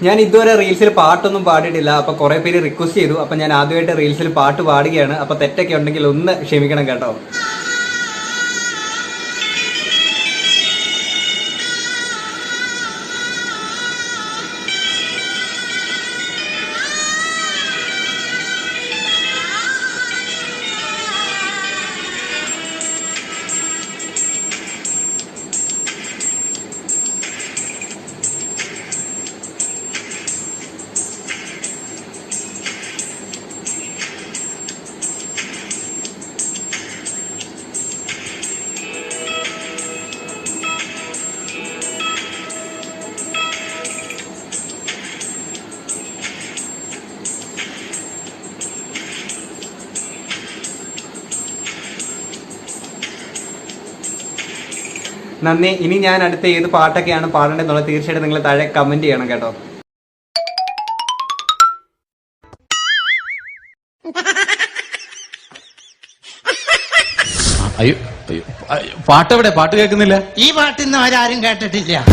ഞാൻ ഇതുവരെ റീൽസിൽ പാട്ടൊന്നും പാടിയിട്ടില്ല. അപ്പൊ കുറെ പേര് റിക്വസ്റ്റ് ചെയ്തു. അപ്പൊ ഞാൻ ആദ്യമായിട്ട് റീൽസിൽ പാട്ട് പാടുകയാണ്. അപ്പൊ തെറ്റൊക്കെ ഉണ്ടെങ്കിൽ ഒന്ന് ക്ഷമിക്കണം കേട്ടോ. നന്ദി. ഇനി ഞാൻ അടുത്ത ഏത് പാട്ടൊക്കെയാണ് പാടേണ്ടതെന്നുള്ളത് തീർച്ചയായിട്ടും നിങ്ങൾ താഴെ കമന്റ് ചെയ്യണം കേട്ടോ. അയ്യോ അയ്യോ, പാട്ട് എവിടെ? പാട്ട് കേൾക്കുന്നില്ല. ഈ പാട്ടിന്ന് ആരും കേട്ടിട്ടില്ല.